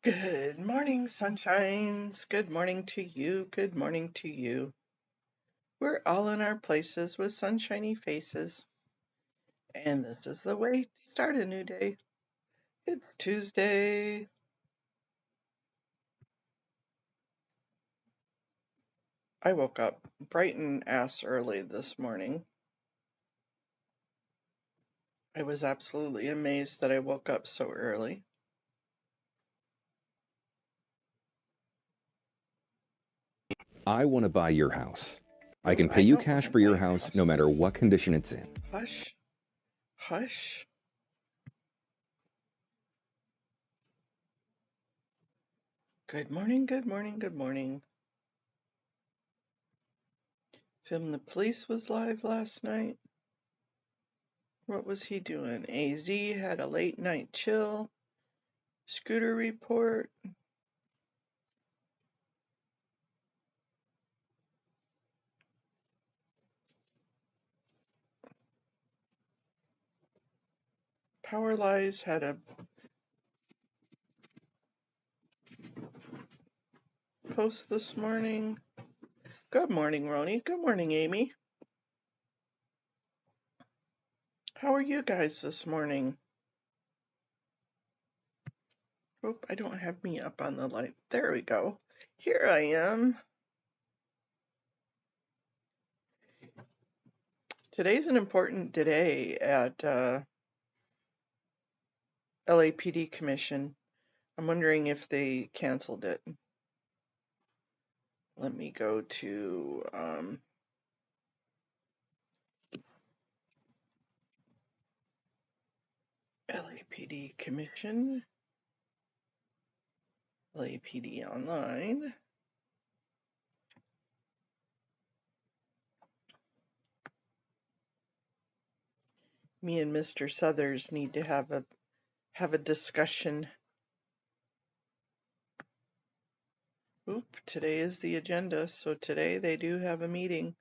Good morning, sunshines. Good morning to you. Good morning to you. We're all in our places with sunshiny faces. And this is the way to start a new day. It's Tuesday. I woke up bright and ass early this morning. I was absolutely amazed that I woke up so early. I want to buy your house. I Ooh, can pay I you don't cash want to for buy your your house house. no matter what condition it's in. Hush, hush. Good morning, good morning, good morning. Film the Police was live last night. What was he doing? AZ had a late night chill. Scooter report. Power Lies had a post this morning. Good morning, Roni. Good morning, Amy. How are you guys this morning? Oh, I don't have me up on the light. There we go. Here I am. Today's an important day at LAPD Commission. I'm wondering if they canceled it. Let me go to LAPD Commission, LAPD Online. Me and Mr. Southers need to have a discussion. Oop, today is the agenda, so today they do have a meeting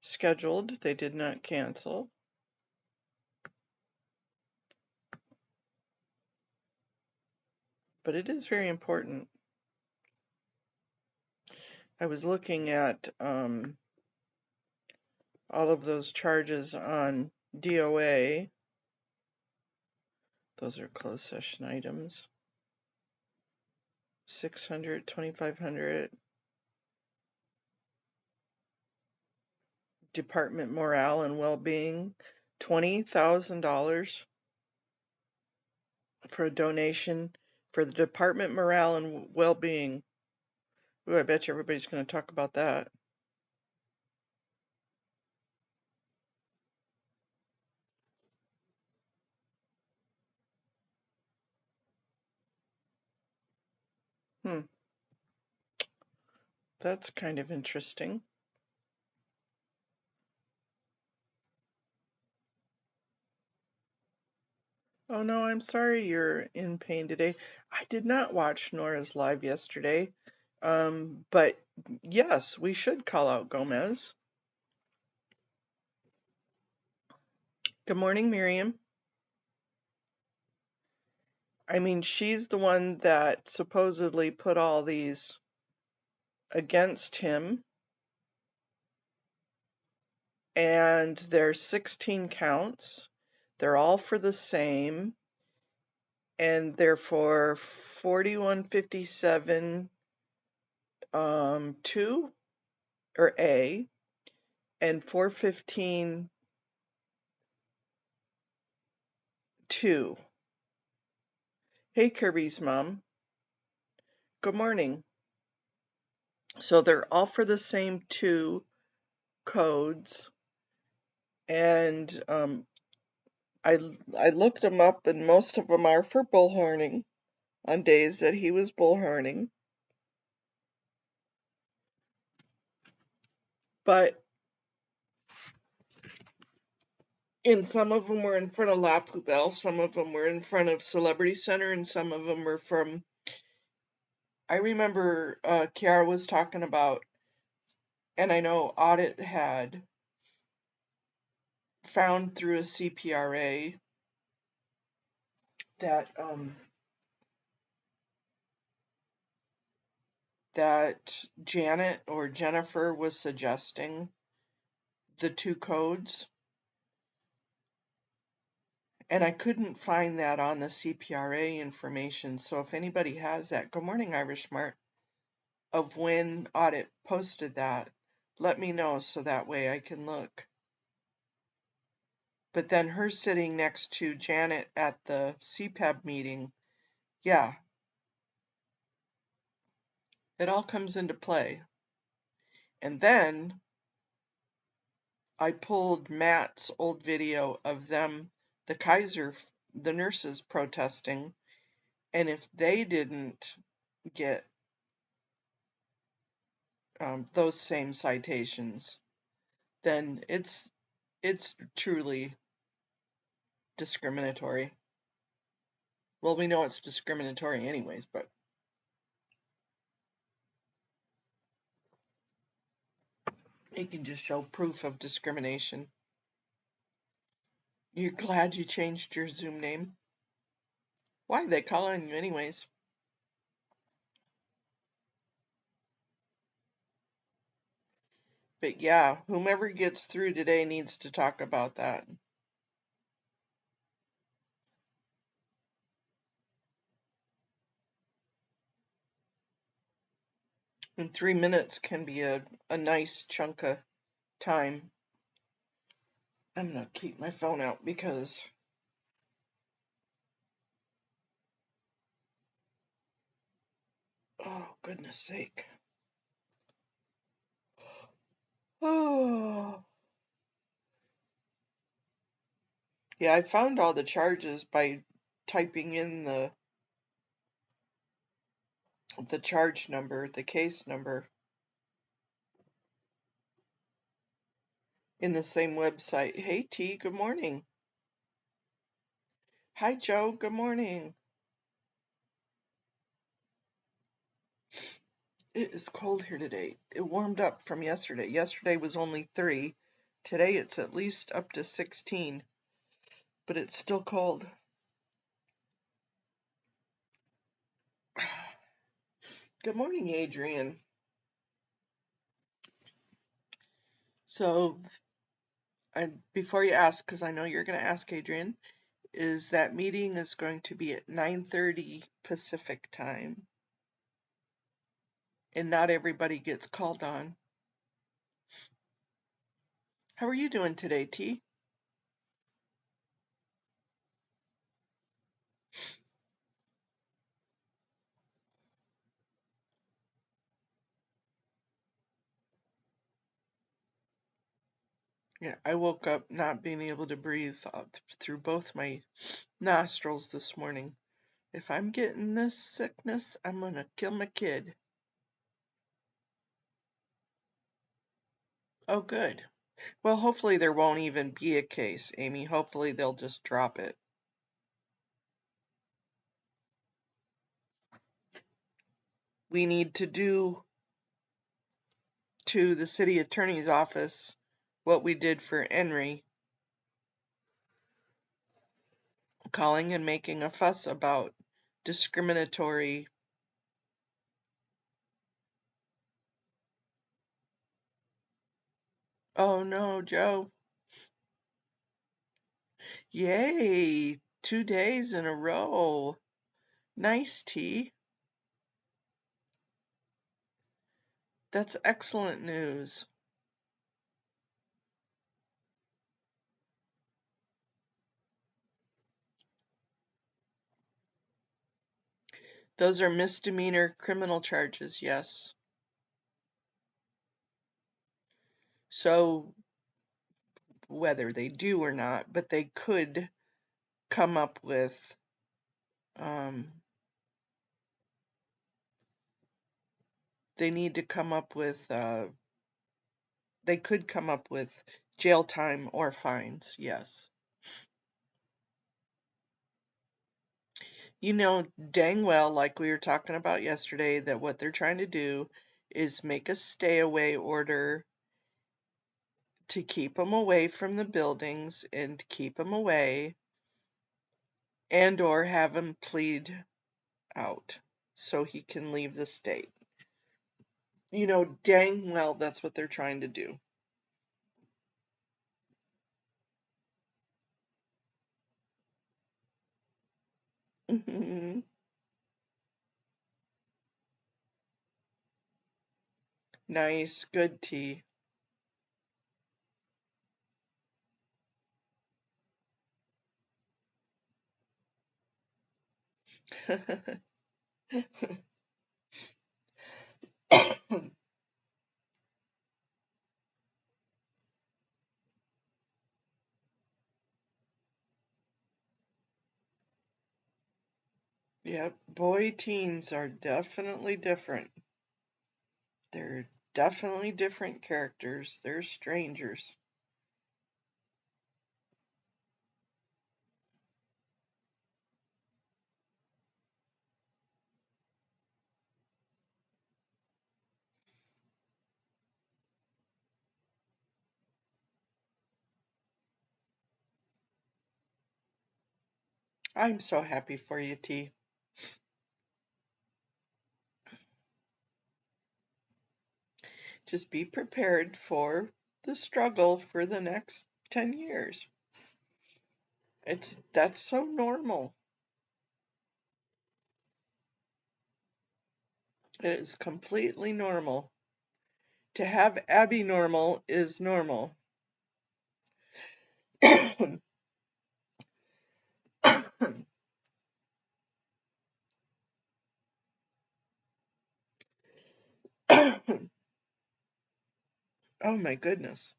scheduled. They did not cancel. But it is very important. I was looking at all of those charges on DOA. Those are closed session items. 600, 2500. Department Morale and Well-Being, $20,000 for a donation for the Department Morale and Well-Being. Ooh, I bet you everybody's going to talk about that. That's kind of interesting. Oh no, I'm sorry you're in pain today. I did not watch Nora's live yesterday. But yes, we should call out Gomez. Good morning, Miriam. I mean, she's the one that supposedly put all these against him. And there's 16 counts. They're all for the same. And therefore 4157 2 or A and 415 2. Hey, Kirby's mom. Good morning. So they're all for the same 2 codes. And I looked them up, and most of them are for bullhorning on days that he was bullhorning. But and some of them were in front of La Poubelle, some of them were in front of Celebrity Center, and some of them were from. I remember Kiara was talking about, and I know Audit had found through a CPRA that that Janet or Jennifer was suggesting, the 2 codes, and I couldn't find that on the CPRA information. So if anybody has that, good morning, Irish Mart, of when audit posted that, let me know so that way I can look. But then her sitting next to Janet at the CPAB meeting, yeah, it all comes into play. And then I pulled Matt's old video of them, the Kaiser, the nurses protesting, and if they didn't get those same citations, then it's truly discriminatory. Well, we know it's discriminatory anyways, but it can just show proof of discrimination. You're glad you changed your Zoom name? Why? They call on you anyways. But yeah, whomever gets through today needs to talk about that. And 3 minutes can be a nice chunk of time. I'm gonna keep my phone out because oh goodness sake. Oh yeah, I found all the charges by typing in the charge number, the case number, in the same website. Hey T, good morning. Hi Joe, good morning. It is cold here today. It warmed up from yesterday. Yesterday was only 3. Today it's at least up to 16. But it's still cold. Good morning, Adrian. So, before you ask, because I know you're going to ask, Adrian, is that meeting is going to be at 9:30 Pacific time. And not everybody gets called on. How are you doing today, T? Yeah, I woke up not being able to breathe through both my nostrils this morning. If I'm getting this sickness, I'm gonna kill my kid. Oh, good. Well, hopefully there won't even be a case, Amy. Hopefully they'll just drop it. We need to do to the city attorney's office what we did for Henry, calling and making a fuss about discriminatory. Oh no, Joe. Yay, 2 days in a row. Nice, T. That's excellent news. Those are misdemeanor criminal charges, yes. So whether they do or not, but they could come up with they need to come up with they could come up with jail time or fines, yes. You know dang well, like we were talking about yesterday, that what they're trying to do is make a stay away order to keep them away from the buildings and keep them away, and or have him plead out so he can leave the state. You know dang well that's what they're trying to do. Nice, good tea. Yep, boy teens are definitely different. They're definitely different characters. They're strangers. I'm so happy for you, T. Just be prepared for the struggle for the next 10 years. That's so normal. It is completely normal. To have Abby normal is normal. Oh my goodness.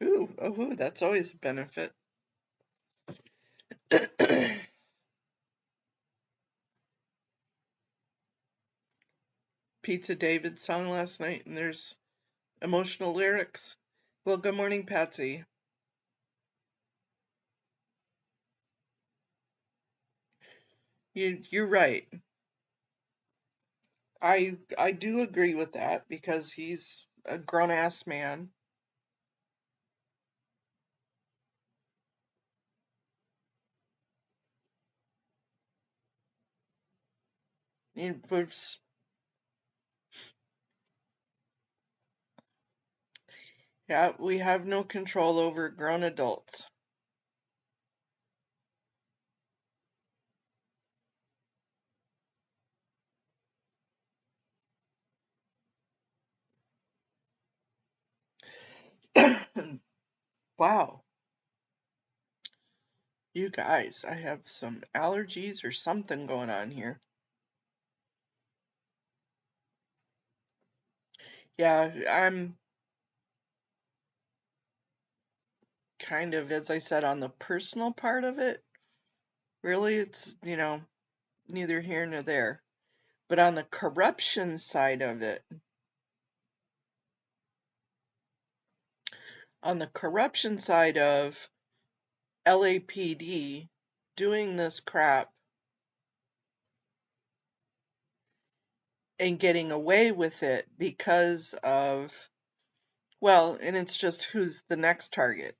Ooh, that's always a benefit. Pizza David song last night, and there's emotional lyrics. Well, good morning, Patsy. You're right. I do agree with that because he's a grown ass man. Yeah, we have no control over grown adults. Wow, you guys, I have some allergies or something going on here. Yeah, I'm kind of, as I said, on the personal part of it. Really, it's, neither here nor there. But on the corruption side of it, on the corruption side of LAPD doing this crap and getting away with it because of, well, and it's just who's the next target.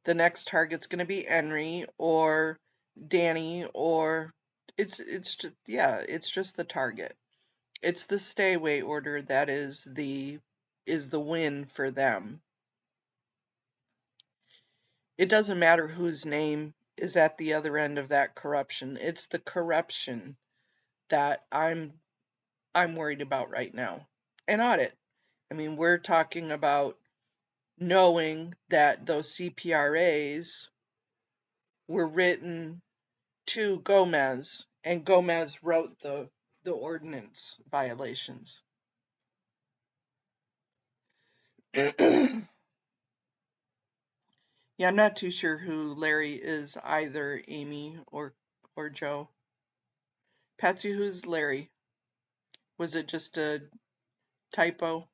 The next target's going to be Henry or Danny, or it's just, yeah, it's just the target. It's the stay away order that is the win for them. It doesn't matter whose name is at the other end of that corruption. It's the corruption that I'm worried about right now. An audit. I mean, we're talking about knowing that those CPRAs were written to Gomez, and Gomez wrote the ordinance violations. Yeah, I'm not too sure who Larry is either, Amy or Joe. Patsy, who's Larry? Was it just a typo?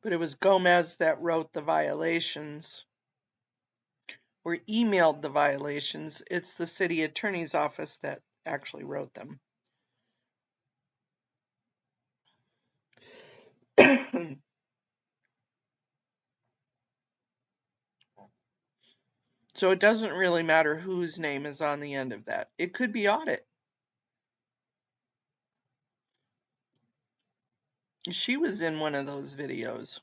But it was Gomez that wrote the violations, or emailed the violations. It's the city attorney's office that actually wrote them. So it doesn't really matter whose name is on the end of that. It could be audit. She was in one of those videos.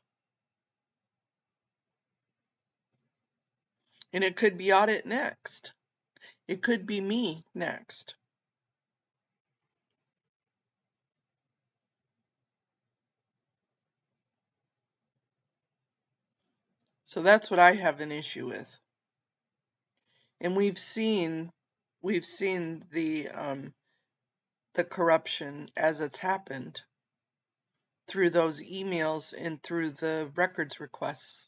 And it could be audit next. It could be me next. So that's what I have an issue with. And we've seen the corruption as it's happened through those emails and through the records requests.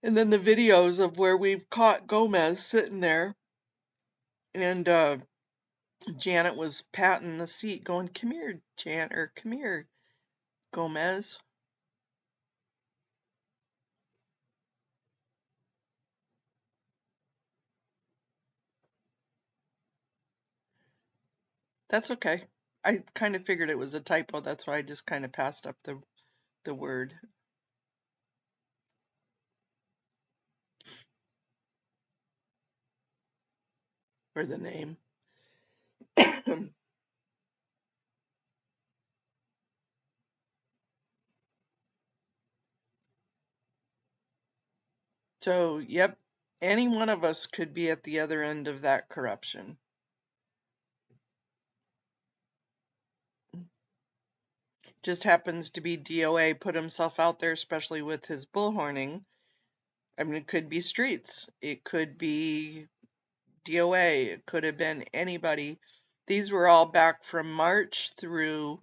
And then the videos of where we've caught Gomez sitting there and Janet was patting the seat going, "Come here, Janet," or "Come here, Gomez." That's okay. I kind of figured it was a typo. That's why I just kind of passed up the word or the name. So, yep, any one of us could be at the other end of that corruption. Just happens to be DOA put himself out there, especially with his bullhorning. I mean, it could be Streets. It could be DOA. It could have been anybody. These were all back from March through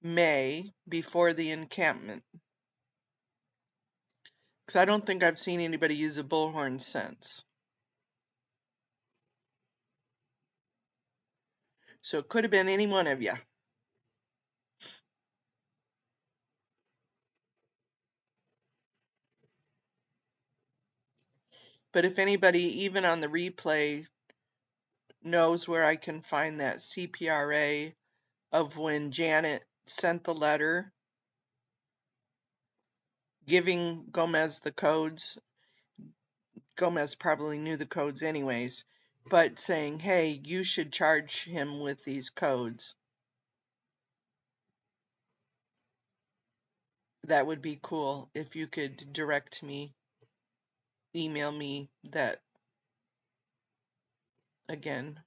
May before the encampment. Because I don't think I've seen anybody use a bullhorn since. So it could have been any one of you. But if anybody, even on the replay, knows where I can find that CPRA of when Janet sent the letter giving Gomez the codes, Gomez probably knew the codes anyways, but saying, hey, you should charge him with these codes. That would be cool if you could direct me, email me that. Again,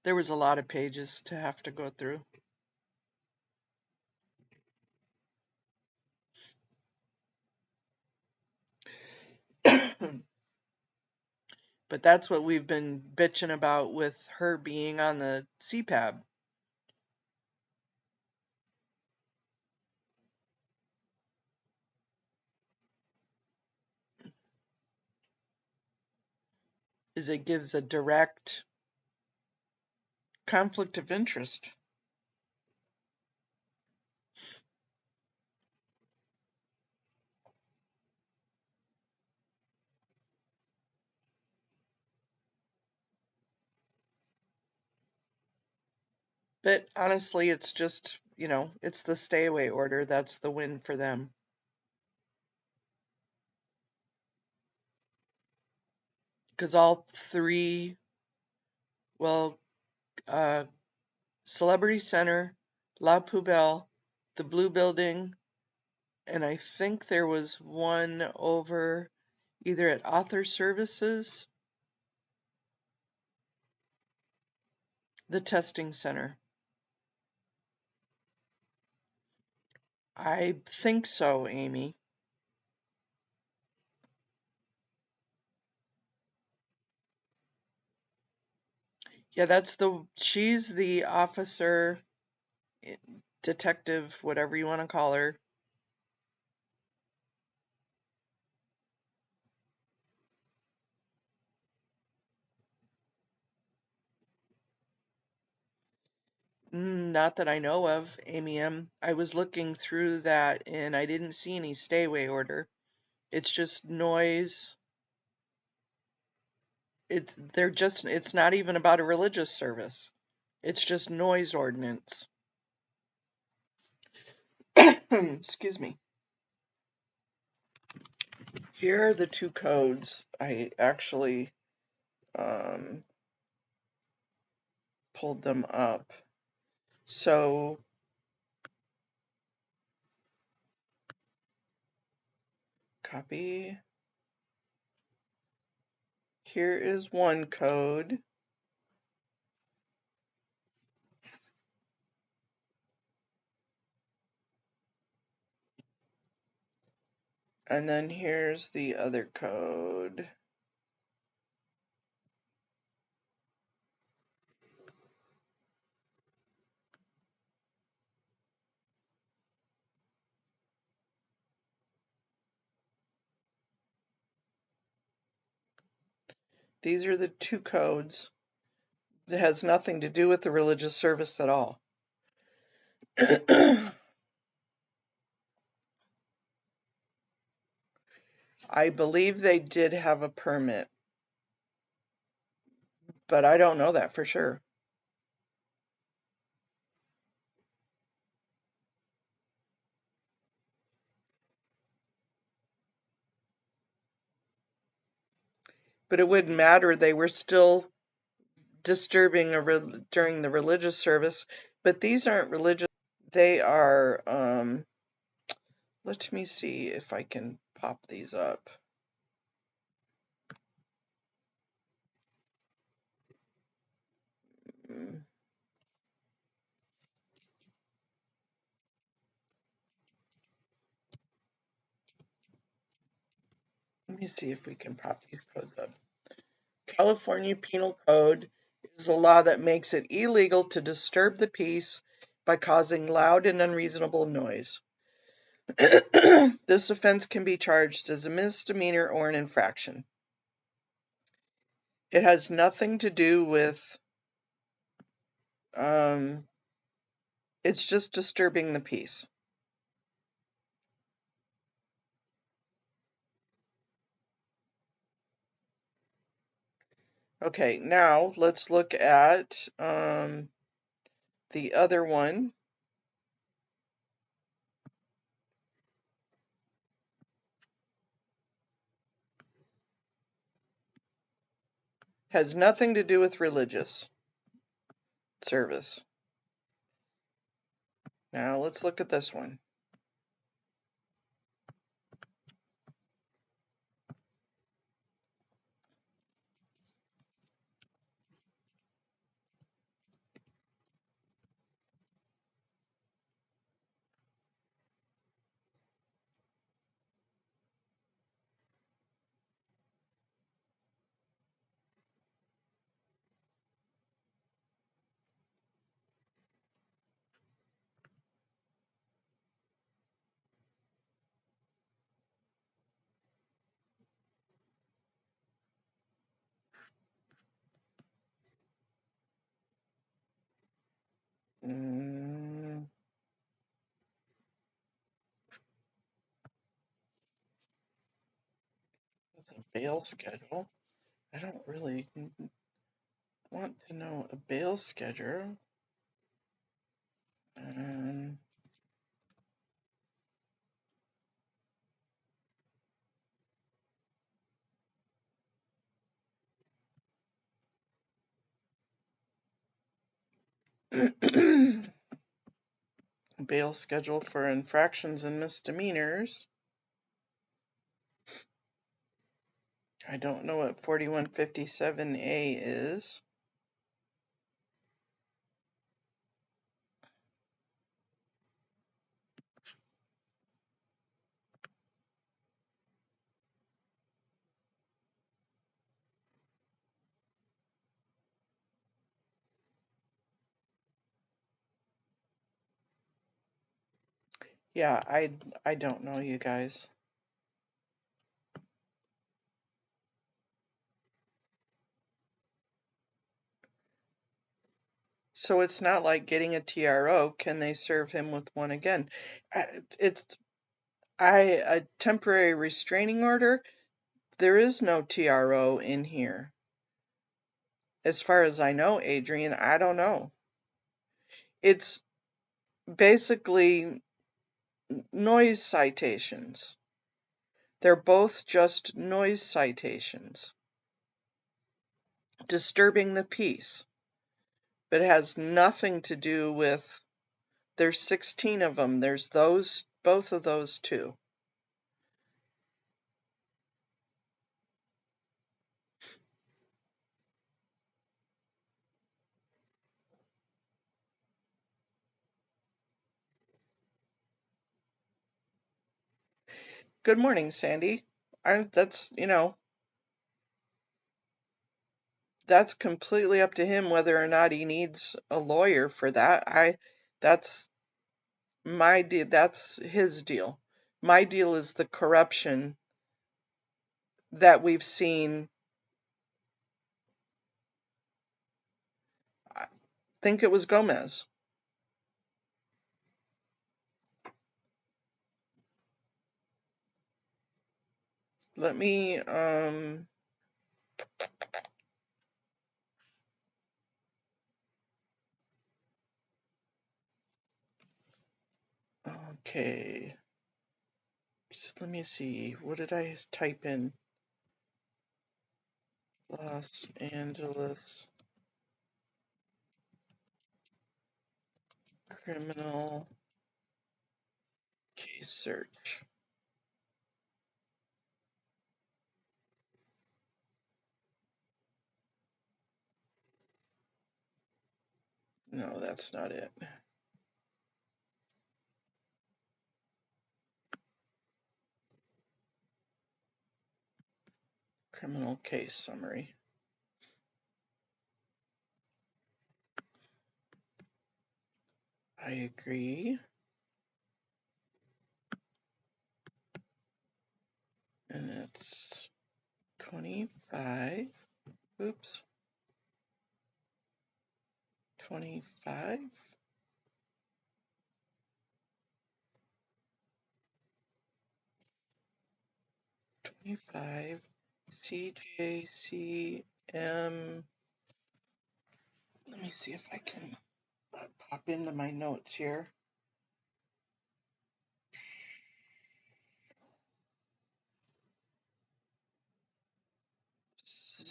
there was a lot of pages to have to go through. But that's what we've been bitching about with her being on the CPAB. Is it gives a direct conflict of interest. But honestly, it's just, it's the stay away order. That's the win for them. Because all three, well, Celebrity Center, La Poubelle, the Blue Building, and I think there was one over either at Author Services, the testing center. I think so, Amy. Yeah, she's the officer, detective, whatever you want to call her. Not that I know of, Amy M. I was looking through that and I didn't see any stay away order. It's just noise. It's not even about a religious service. It's just noise ordinance. Excuse me. Here are the two codes. I actually pulled them up. So copy. Here is one code. And then here's the other code. These are the two codes. It has nothing to do with the religious service at all. I believe they did have a permit, but I don't know that for sure. But it wouldn't matter. They were still disturbing during the religious service. But these aren't religious. They are, let me see if I can pop these up. Let me see if we can pop these codes up. California Penal Code is a law that makes it illegal to disturb the peace by causing loud and unreasonable noise. This offense can be charged as a misdemeanor or an infraction. It has nothing to do with, it's just disturbing the peace. Okay, now let's look at the other one. Has nothing to do with religious service. Now let's look at this one. Bail schedule. I don't really want to know a bail schedule. Bail schedule for infractions and misdemeanors. I don't know what 4157A is. Yeah, I don't know, you guys. So it's not like getting a TRO. Can they serve him with one again? A temporary restraining order. There is no TRO in here. As far as I know, Adrian, I don't know. It's basically noise citations. They're both just noise citations. Disturbing the peace. But it has nothing to do with, there's 16 of them. There's both of those two. Good morning, Sandy. That's completely up to him whether or not he needs a lawyer for that. That's my deal. That's his deal. My deal is the corruption that we've seen. I think it was Gomez. Let me, okay. Just let me see. What did I type in? Los Angeles criminal case search. No, that's not it. Criminal case summary. I agree. And it's 25. Oops. 25. CJCM. Let me see if I can pop into my notes here.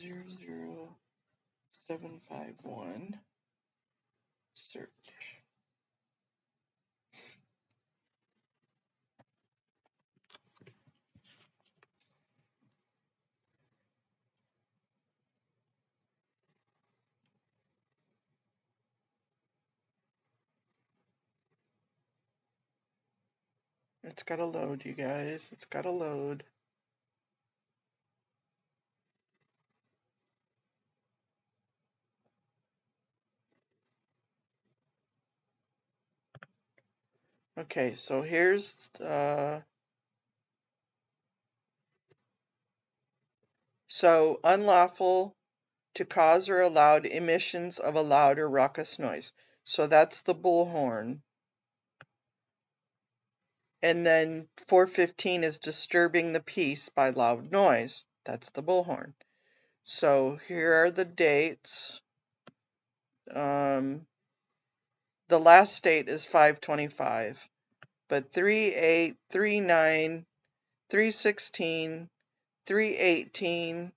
00751. Search. It's gotta load, you guys. It's gotta load. Okay, so here's so unlawful to cause or allowed emissions of a loud or raucous noise. So that's the bullhorn. And then 415 is disturbing the peace by loud noise. That's the bullhorn. So here are the dates. The last date is 5/25, but 3/8, 3/9, 3/16, 3/18,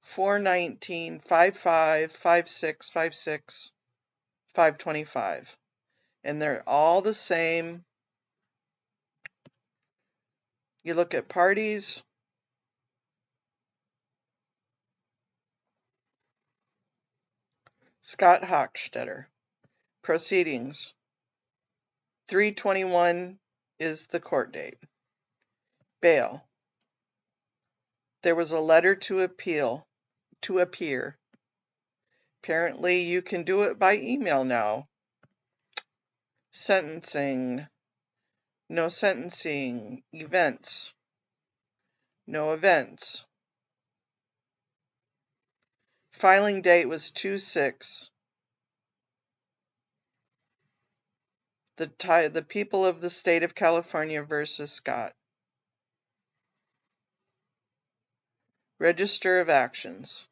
4/19, 5/5, 5/6, 5/6, 5/25, and they're all the same. You look at parties. Scott Hochstetter. Proceedings. 3/21 is the court date. Bail. There was a letter to appear. Apparently you can do it by email now. Sentencing. No sentencing. Events. No events. Filing date was 2/6. The people of the state of California versus Scott. Register of actions.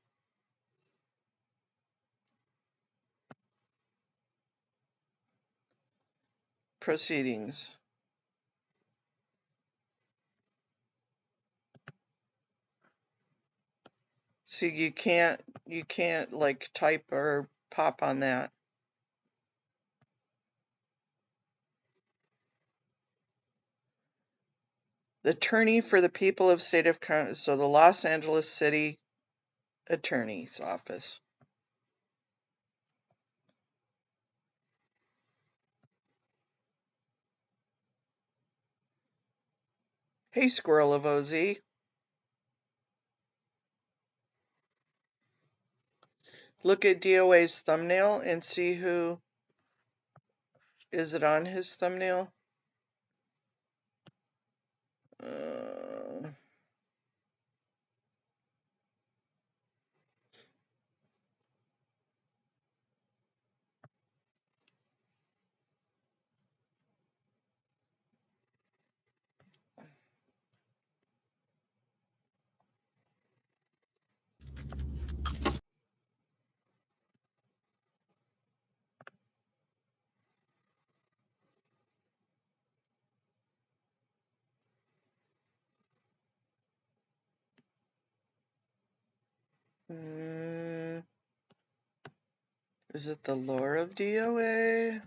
proceedings. So you can't like type or pop on that. The attorney for the people of state of so the Los Angeles City Attorney's Office. Hey, Squirrel of OZ. Look at DOA's thumbnail and see who is it on his thumbnail. Is it the lore of DOA?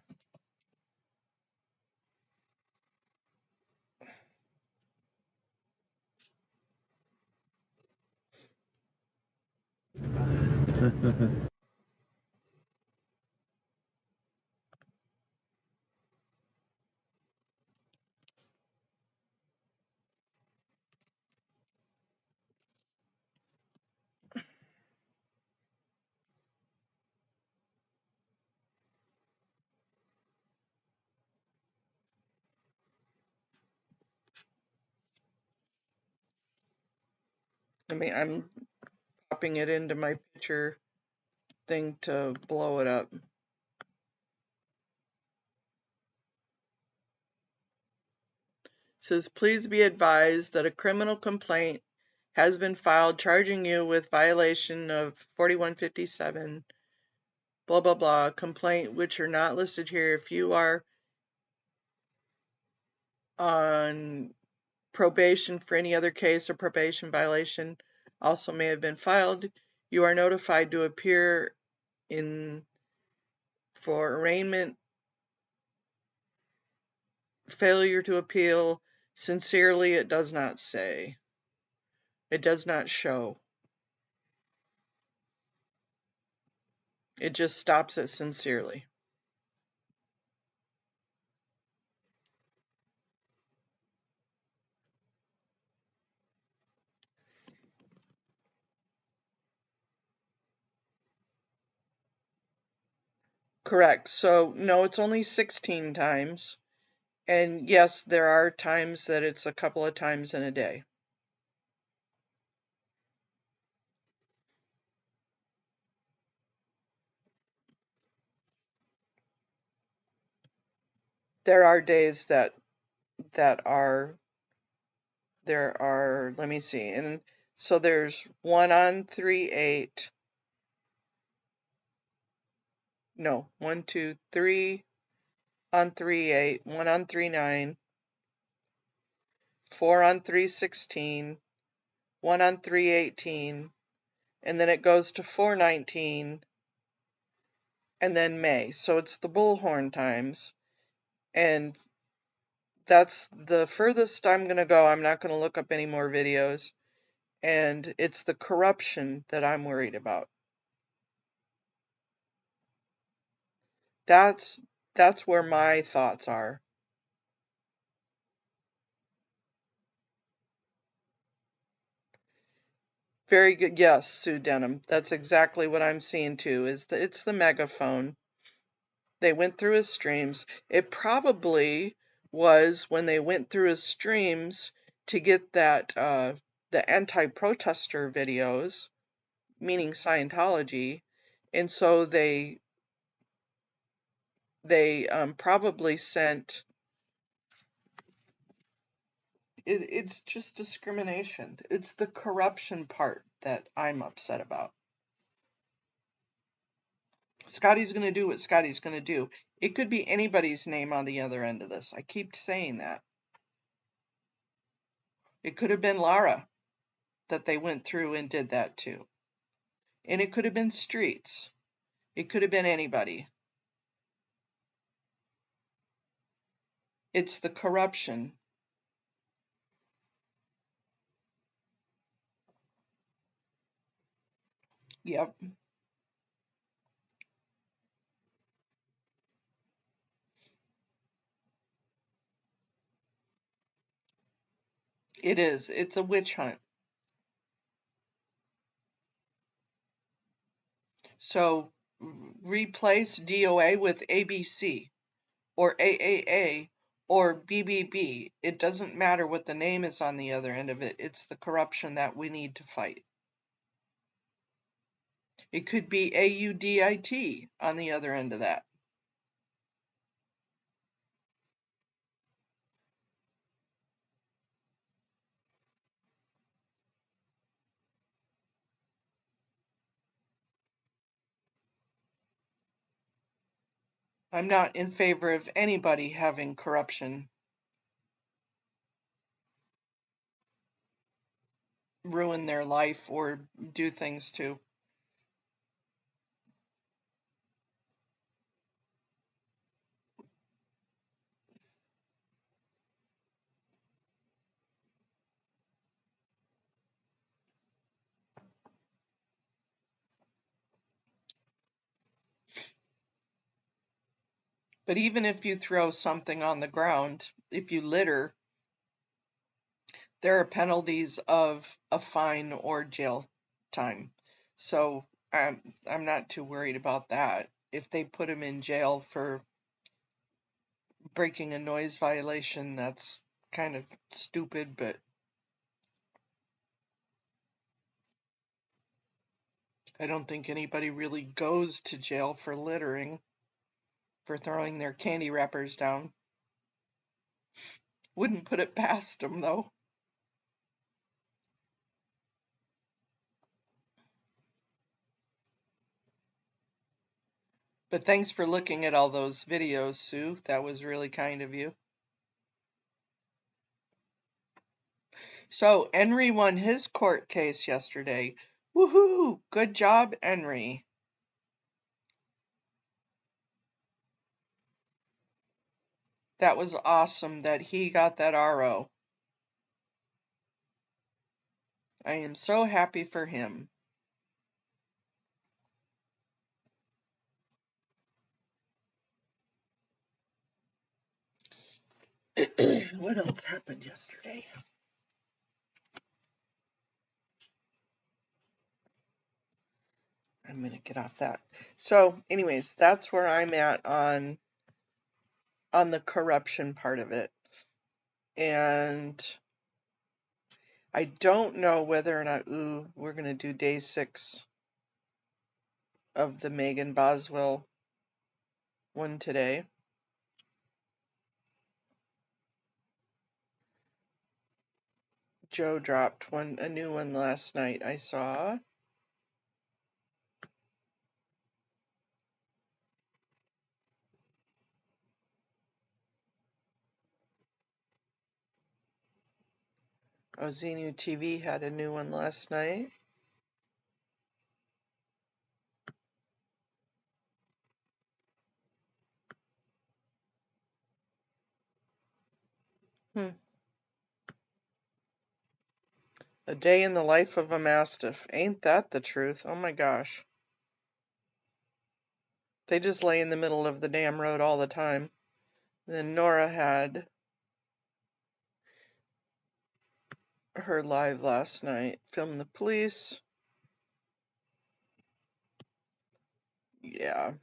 I'm popping it into my picture thing to blow it up. It says, please be advised that a criminal complaint has been filed charging you with violation of 4157, blah, blah, blah, complaint which are not listed here. If you are on probation for any other case or probation violation also may have been filed, you are notified to appear in for arraignment, failure to appeal. Sincerely, it does not say. It does not show. It just stops at sincerely. Correct. So, no, it's only 16 times. And yes, there are times that it's a couple of times in a day. There are days that are, let me see. And so there's 1 on 3/8. No, 1, 2, 3 on 3/8, 1 on 3/9, 4 on 3/16, 1 on 3/18, and then it goes to 4/19, and then May. So it's the bullhorn times, and that's the furthest I'm going to go. I'm not going to look up any more videos, and it's the corruption that I'm worried about. That's where my thoughts are. Very good. Yes, Sue Denham. That's exactly what I'm seeing too. It's the megaphone. They went through his streams. It probably was when they went through his streams to get that the anti-protester videos, meaning Scientology, and so they probably sent. It's just discrimination. It's the corruption part that I'm upset about. Scotty's going to do what Scotty's going to do. It could be anybody's name on the other end of this. I keep saying that. It could have been Lara that they went through and did that to. And it could have been Streets. It could have been anybody. It's the corruption. Yep. It is. It's a witch hunt. So replace DOA with ABC or AAA or BBB. It doesn't matter what the name is on the other end of it. It's the corruption that we need to fight. It could be AUDIT on the other end of that. I'm not in favor of anybody having corruption ruin their life or do things to. But even if you throw something on the ground, if you litter, there are penalties of a fine or jail time. So I'm not too worried about that. If they put him in jail for breaking a noise violation, that's kind of stupid, but I don't think anybody really goes to jail for littering, for throwing their candy wrappers down. Wouldn't put it past them, though. But thanks for looking at all those videos, Sue. That was really kind of you. So, Henry won his court case yesterday. Woohoo! Good job, Henry. That was awesome that he got that RO. I am so happy for him. What else happened yesterday? I'm going to get off that. So, anyways, that's where I'm at on the corruption part of it. And I don't know whether or not, we're going to do day 6 of the Megan Boswell one today. Joe dropped a new one last night, I saw. Xenu TV had a new one last night. A day in the life of a Mastiff. Ain't that the truth? Oh my gosh. They just lay in the middle of the damn road all the time. Then Nora had her live last night. Filmed the police. Yeah.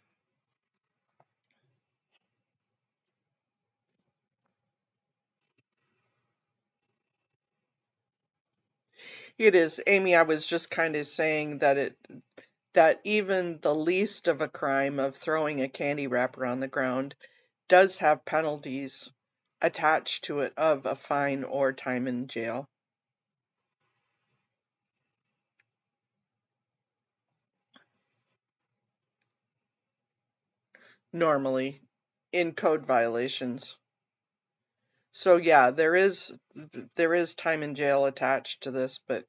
It is. Amy, I was just kind of saying that even the least of a crime of throwing a candy wrapper on the ground does have penalties attached to it of a fine or time in jail. normally in code violations. So yeah, there is time in jail attached to this, but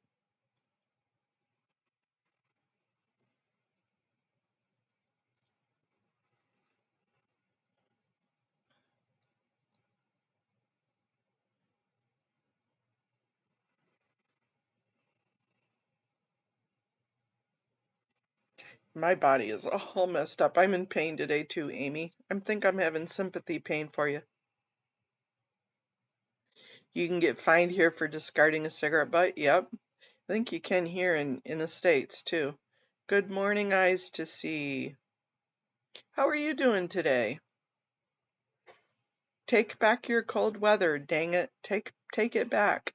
my body is all messed up. I'm in pain today too, Amy. I think I'm having sympathy pain for you. You can get fined here for discarding a cigarette butt. Yep. I think you can here in the States too. Good morning, Eyes to See. How are you doing today? Take back your cold weather, dang it. Take it back.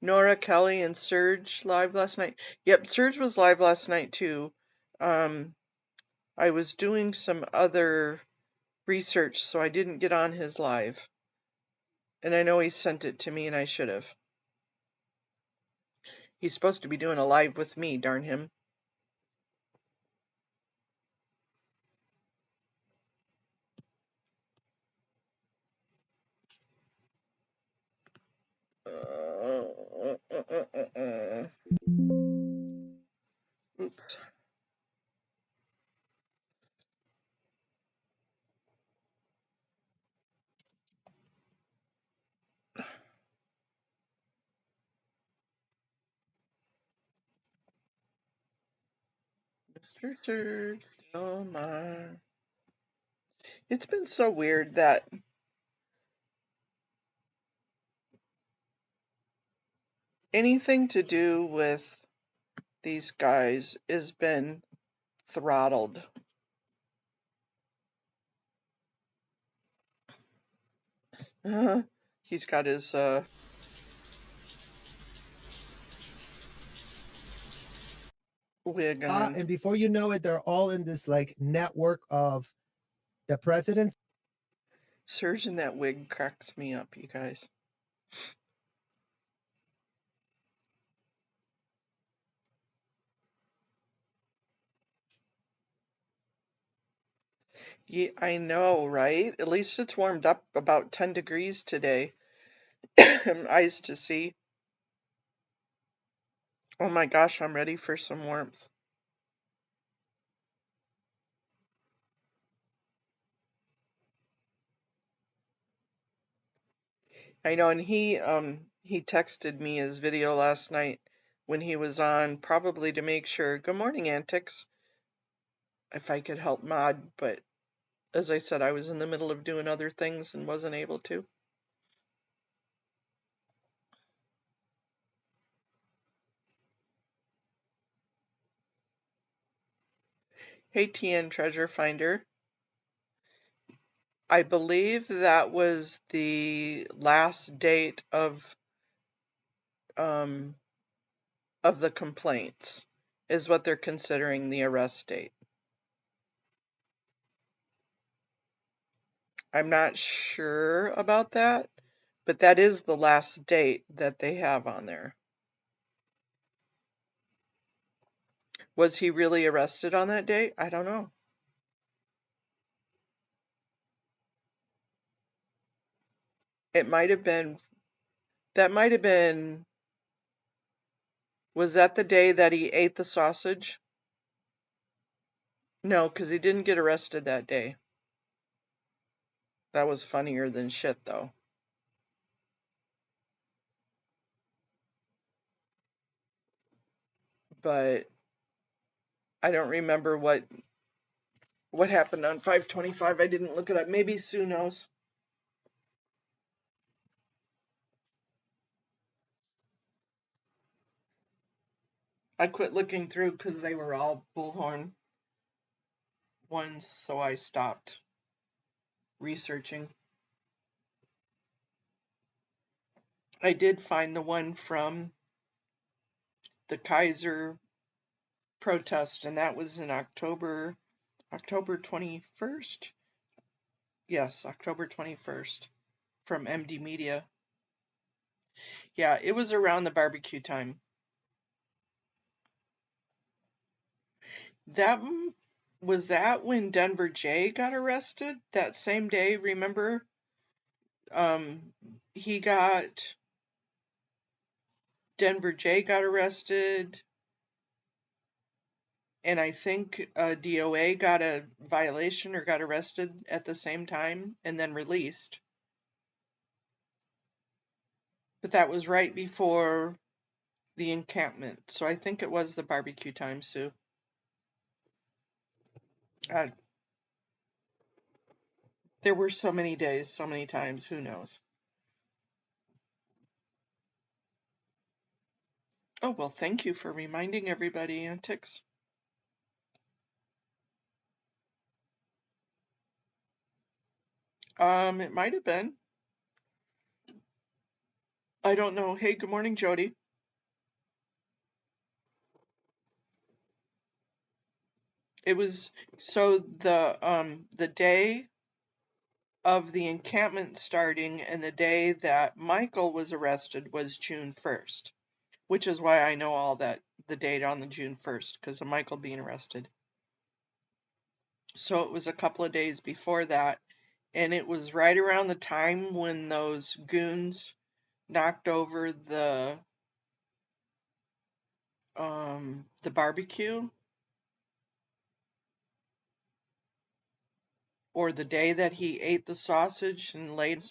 Nora, Kelly, and Serge live last night. Yep, Serge was live last night too. I was doing some other research, so I didn't get on his live. And I know he sent it to me, and I should have. He's supposed to be doing a live with me, darn him. Oops. Mr. Serge, oh my. It's been so weird that anything to do with these guys has been throttled. He's got his wig on. And before you know it, they're all in this like network of the presidents. Serge in that wig cracks me up, you guys. Yeah, I know, right? At least it's warmed up about 10 degrees today. Eyes to see. Oh my gosh, I'm ready for some warmth. I know, and he texted me his video last night when he was on, probably to make sure. Good morning, Antics. If I could help mod, but as I said, I was in the middle of doing other things and wasn't able to. Hey, TN Treasure Finder. I believe that was the last date of the complaints, is what they're considering the arrest date. I'm not sure about that, but that is the last date that they have on there. Was he really arrested on that date? I don't know. It might have been, that might have been, was that the day that he ate the sausage? No, because he didn't get arrested that day. That was funnier than shit, though. But I don't remember what happened on 5/25. I didn't look it up. Maybe Sue knows. I quit looking through because they were all bullhorn ones, so I stopped researching. I did find the one from the Kaiser protest, and that was in October 21st. Yes, October 21st, from MD Media. Yeah, it was around the barbecue time. Was that when Denver J got arrested that same day? Remember? Denver J got arrested, and I think DOA got a violation or got arrested at the same time and then released. But that was right before the encampment, so I think it was the barbecue time, Sue. There were so many days, so many times, who knows? Oh, well, thank you for reminding everybody, Antics. It might have been. I don't know. Hey, good morning, Jody. It was so the day of the encampment starting and the day that Michael was arrested was June 1st, which is why I know all that, the date on the June 1st, because of Michael being arrested. So it was a couple of days before that, and it was right around the time when those goons knocked over the barbecue, or the day that he ate the sausage and laid.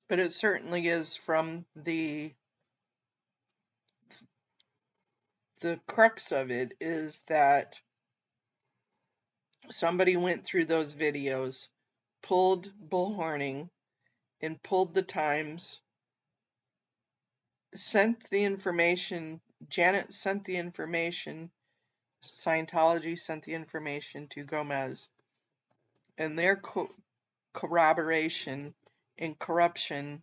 But it certainly is from the crux of it is that somebody went through those videos, pulled bullhorning, and pulled the times, sent the information, Janet sent the information, Scientology sent the information to Gomez, and their corroboration and corruption,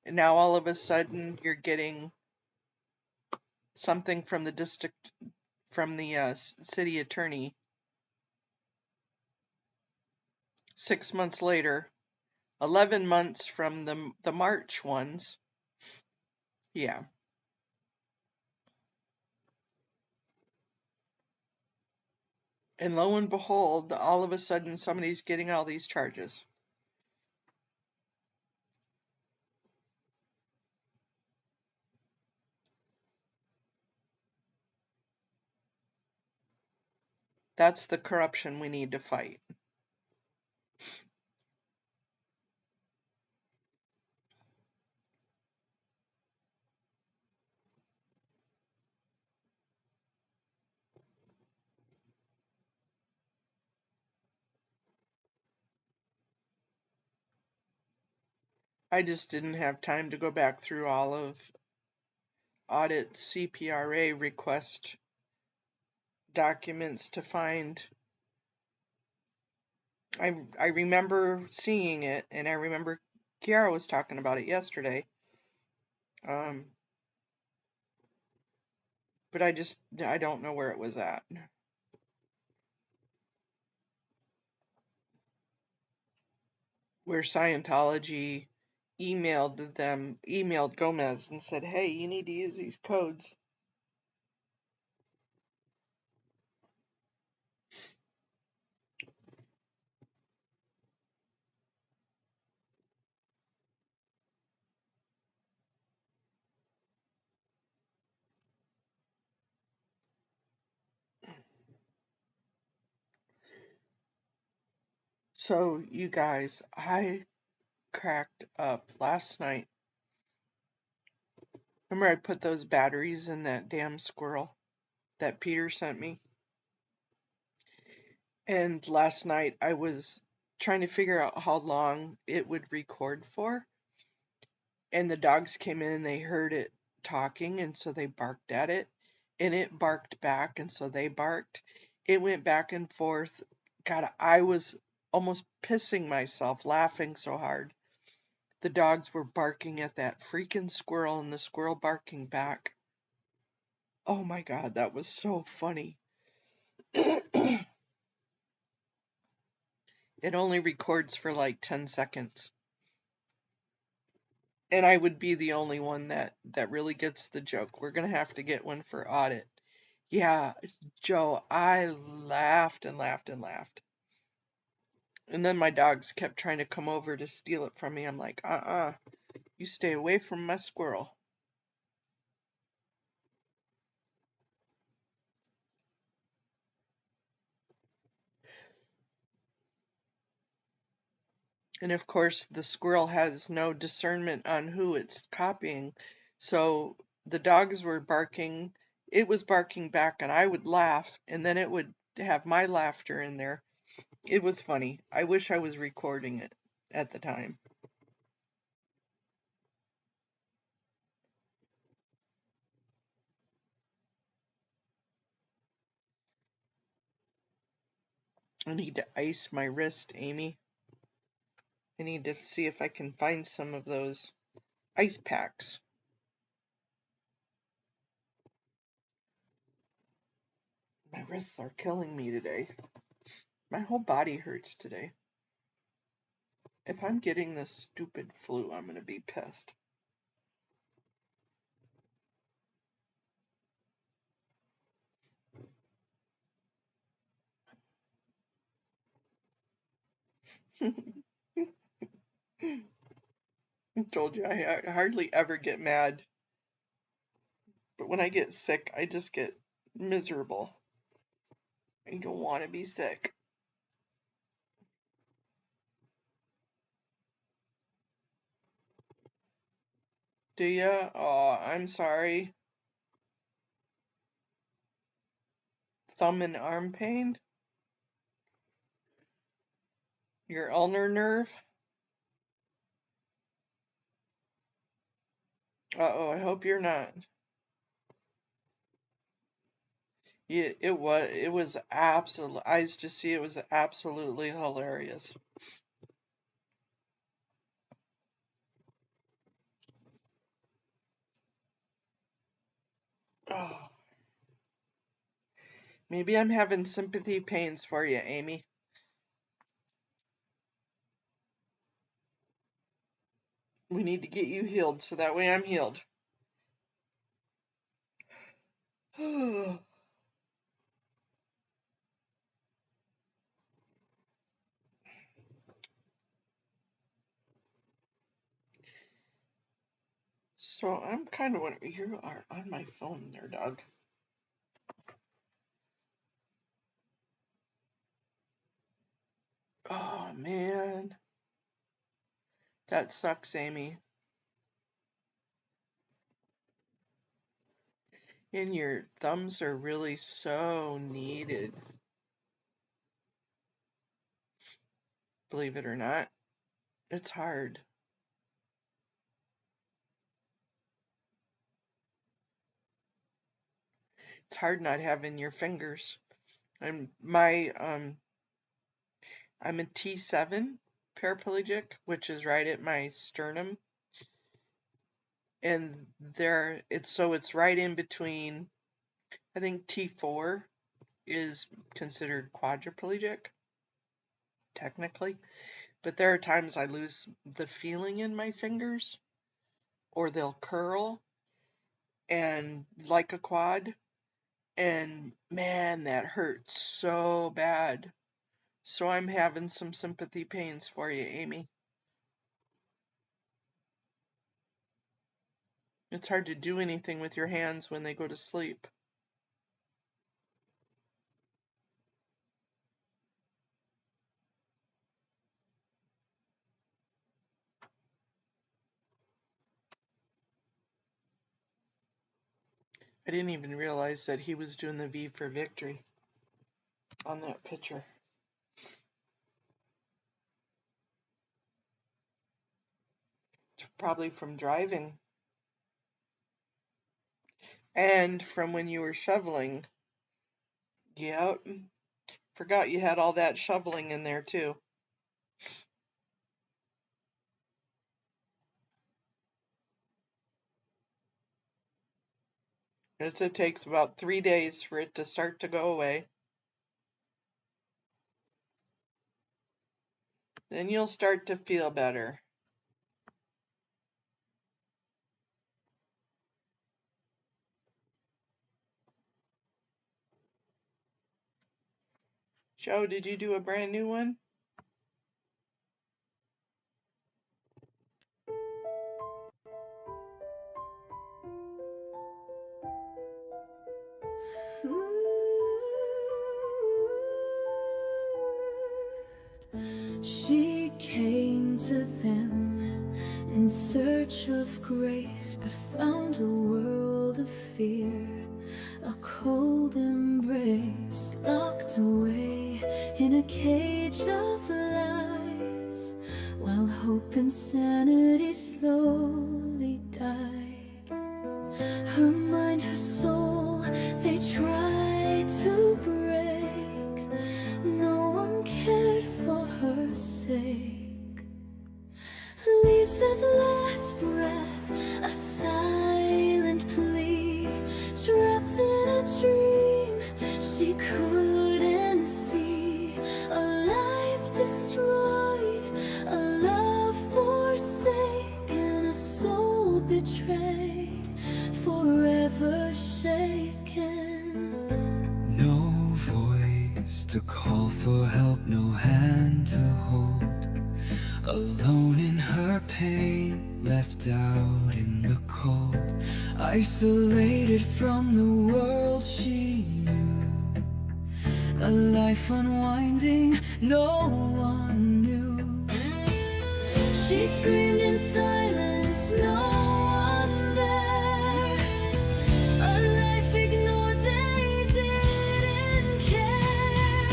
and now all of a sudden you're getting something from the city attorney 6 months later, 11 months from the March ones. Yeah. And lo and behold, all of a sudden somebody's getting all these charges. That's the corruption we need to fight. I just didn't have time to go back through all of audit CPRA request documents to find. I remember seeing it, and I remember Kiara was talking about it yesterday. But I don't know where it was at. Where Scientology emailed Gomez and said, hey, you need to use these codes. So, you guys, I cracked up last night. Remember I put those batteries in that damn squirrel that Peter sent me? And last night I was trying to figure out how long it would record for. And the dogs came in and they heard it talking, and so they barked at it. And it barked back, and so they barked. It went back and forth. God, I was almost pissing myself laughing so hard. The dogs were barking at that freaking squirrel and the squirrel barking back. Oh my God, that was so funny. It only records for like 10 seconds. And I would be the only one that really gets the joke. We're going to have to get one for audit. Yeah, Joe, I laughed and laughed and laughed. And then my dogs kept trying to come over to steal it from me. I'm like, you stay away from my squirrel. And of course, the squirrel has no discernment on who it's copying. So the dogs were barking. It was barking back, and I would laugh, and then it would have my laughter in there. It was funny. I wish I was recording it at the time. I need to ice my wrist, Amy. I need to see if I can find some of those ice packs. My wrists are killing me today. My whole body hurts today. If I'm getting this stupid flu, I'm going to be pissed. I told you I hardly ever get mad. But when I get sick, I just get miserable. I don't want to be sick. Do ya? Oh, I'm sorry. Thumb and arm pain? Your ulnar nerve? Uh-oh, I hope you're not. Yeah, it was absolutely, eyes to see, it was absolutely hilarious. Oh, maybe I'm having sympathy pains for you, Amy. We need to get you healed so that way I'm healed. So I'm kind of wondering, you are on my phone there, dog. Oh, man. That sucks, Amy. And your thumbs are really so needed. Believe it or not. It's hard. It's hard not having your fingers. I'm a T7 paraplegic, which is right at my sternum. And it's right in between. I think T4 is considered quadriplegic, technically. But there are times I lose the feeling in my fingers, or they'll curl, and like a quad. And man, that hurts so bad. So I'm having some sympathy pains for you, Amy. It's hard to do anything with your hands when they go to sleep. I didn't even realize that he was doing the V for victory on that picture. It's probably from driving. And from when you were shoveling. Yep. Forgot you had all that shoveling in there too. It takes about 3 days for it to start to go away. Then you'll start to feel better. Joe, did you do a brand new one? She came to them in search of grace, but found a world of fear, a cold embrace, locked away in a cage of lies, while hope and sanity slowly died. Her mind, her soul, they tried to break. No one cared for her sake. Lisa's last breath, a silent plea, trapped in a dream she couldn't see. A life destroyed, a love forsaken, a soul betrayed, forever shaken. No voice to call for help, no hand to hold. Alone in her pain, left out in the cold, isolated from the world she knew. A life unwinding, no one knew. She screamed in silence, no one there. A life ignored, they didn't care.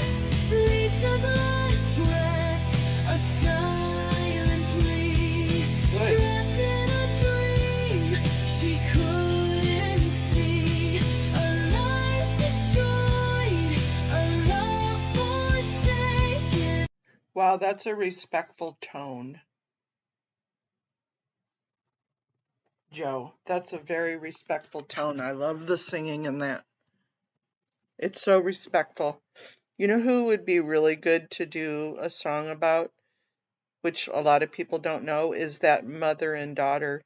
Lisa's last breath, a silent plea, trapped in a dream she couldn't see. A life destroyed, a love forsaken. Wow, that's a respectful tone. Joe, that's a very respectful tone. I love the singing in that. It's so respectful. You know who would be really good to do a song about, which a lot of people don't know, is that mother and daughter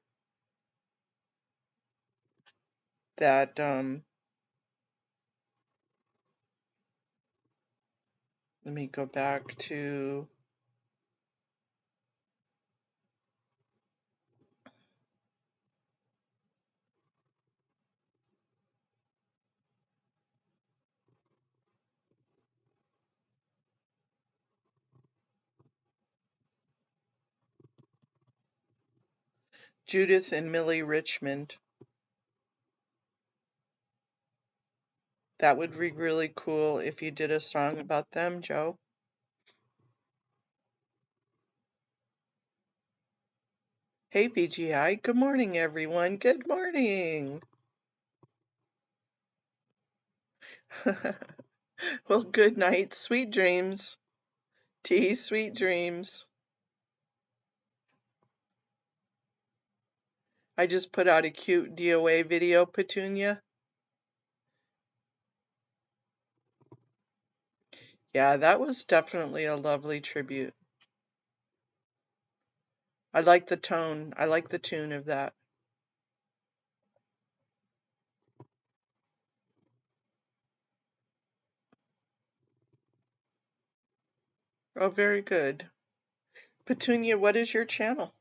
that let me go back to Judith and Millie Richmond. That would be really cool if you did a song about them, Joe. Hey, VGI. Good morning, everyone. Good morning. Well, good night. Sweet dreams. T, sweet dreams. I just put out a cute DOA video, Petunia. Yeah, that was definitely a lovely tribute. I like the tone. I like the tune of that. Oh, very good. Petunia, what is your channel?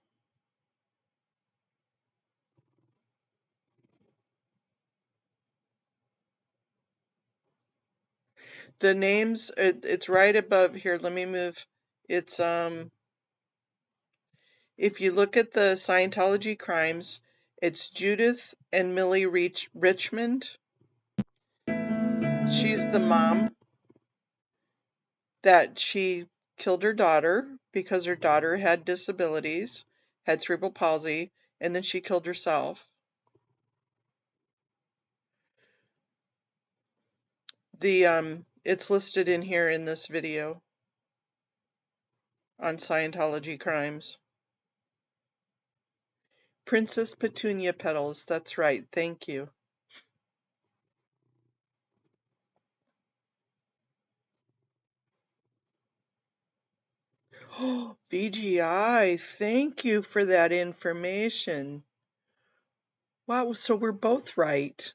The names, it's right above here. Let me move. It's, if you look at the Scientology crimes, it's Judith and Millie Richmond. She's the mom that she killed her daughter because her daughter had disabilities, had cerebral palsy, and then she killed herself. It's listed in here in this video on Scientology crimes. Princess Petunia Petals, that's right, thank you. VGI, thank you for that information. Wow, so we're both right.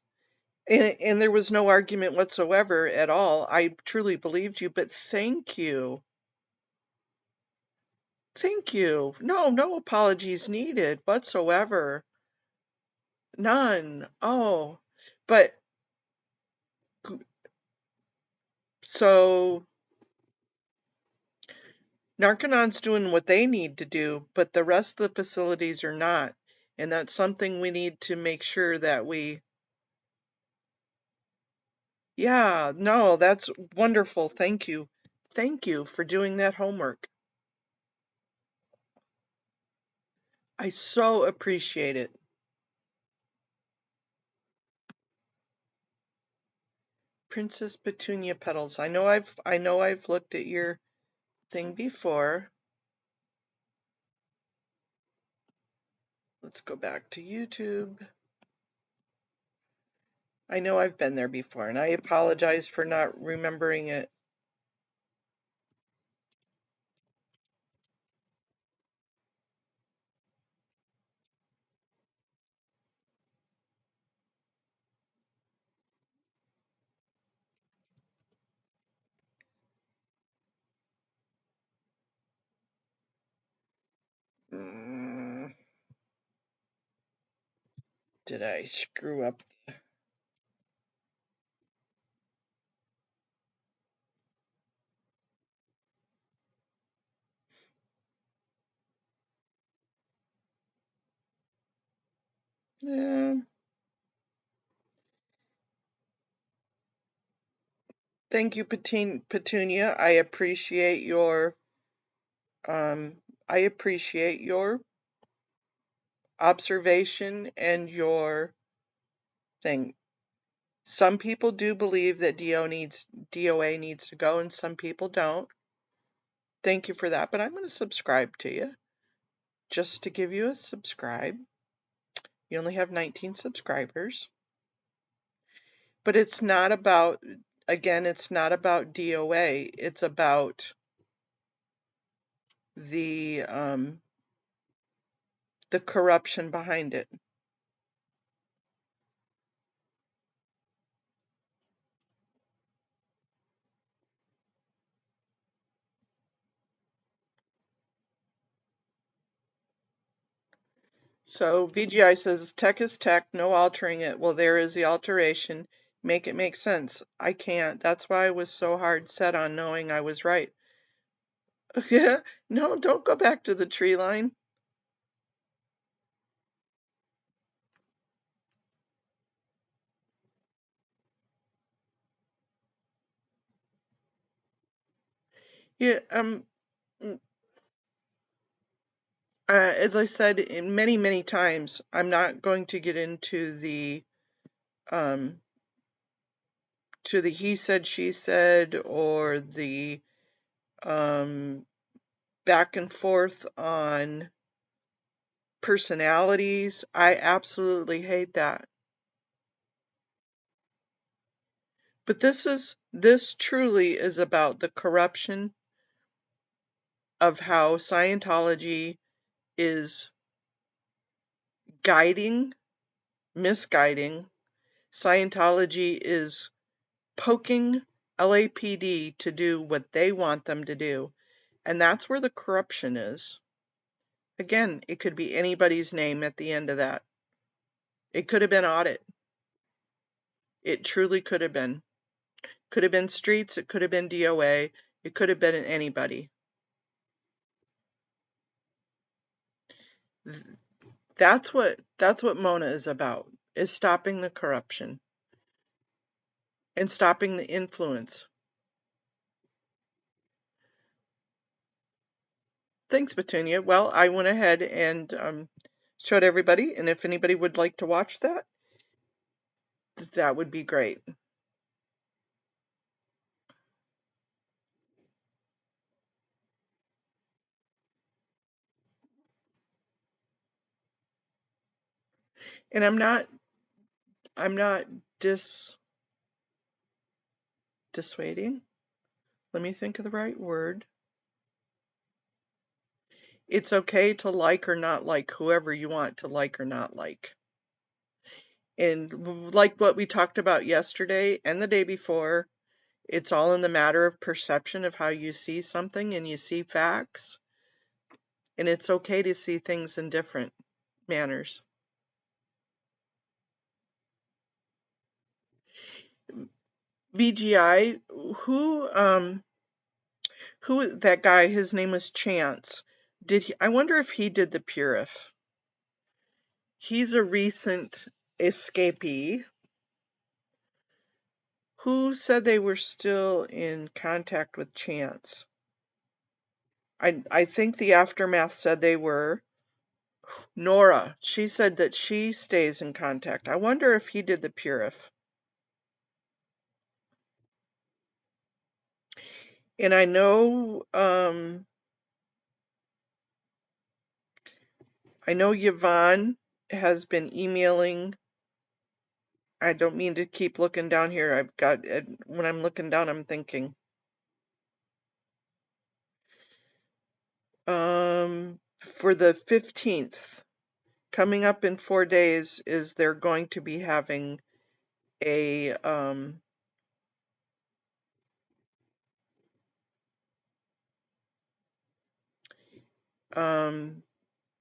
And there was no argument whatsoever at all. I truly believed you, but thank you. Thank you. No apologies needed whatsoever. None. Oh, but so Narcanon's doing what they need to do, but the rest of the facilities are not. And that's something we need to make sure that yeah, no, that's wonderful. Thank you. Thank you for doing that homework. I so appreciate it. Princess Petunia Petals. I know I've looked at your thing before. Let's go back to YouTube. I know I've been there before, and I apologize for not remembering it. Did I screw up? Yeah. Thank you, Petunia. I appreciate your observation and your thing. Some people do believe that DOA needs to go, and some people don't. Thank you for that, but I'm going to subscribe to you just to give you a subscribe. You only have 19 subscribers. But it's not about, again, it's not about DOA. It's about the corruption behind it. So VGI says tech is tech, no altering it. Well, there is the alteration. Make it make sense. I can't. That's why I was so hard set on knowing I was right. Yeah, no, don't go back to the tree line. Yeah, as I said in many times, I'm not going to get into the he said, she said, or the back and forth on personalities. I absolutely hate that. But this truly is about the corruption of how Scientology is misguiding. Scientology is poking LAPD to do what they want them to do. And that's where the corruption is. Again, it could be anybody's name at the end of that. It could have been audit. It truly could have been. Could have been streets, it could have been DOA, it could have been anybody. That's what Mona is about, is stopping the corruption and stopping the influence. Thanks, Petunia. Well, I went ahead and showed everybody, and if anybody would like to watch that, that would be great. And I'm not dissuading. Let me think of the right word. It's okay to like or not like whoever you want to like or not like. And like what we talked about yesterday and the day before, it's all in the matter of perception of how you see something and you see facts. And it's okay to see things in different manners. VGI, who that guy, his name was Chance. I wonder if he did the Purif. He's a recent escapee. Who said they were still in contact with Chance? I think the Aftermath said they were. Nora, she said that she stays in contact. I wonder if he did the Purif. And I know Yvonne has been emailing. I don't mean to keep looking down here. I've got, when I'm looking down, I'm thinking. For the 15th, coming up in 4 days, is they're going to be having a,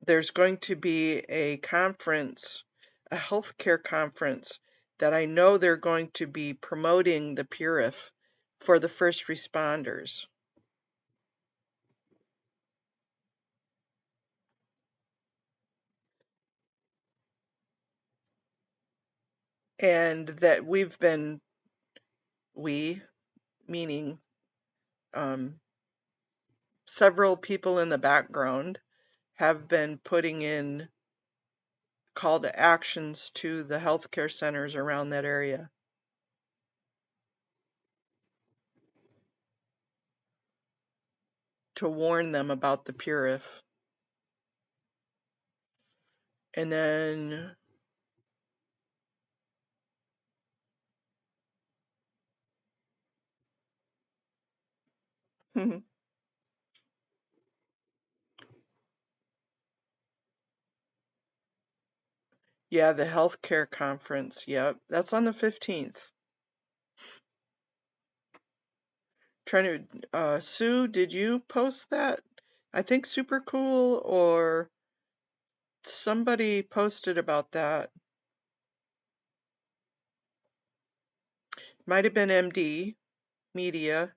there's going to be a conference, a healthcare conference, that I know they're going to be promoting the Purif for the first responders. And that we, meaning several people in the background, have been putting in call to actions to the healthcare centers around that area. To warn them about the Purif. And then yeah, the healthcare conference. Yep, that's on the 15th. Trying to, Sue, did you post that? I think Super Cool or somebody posted about that. Might have been MD Media.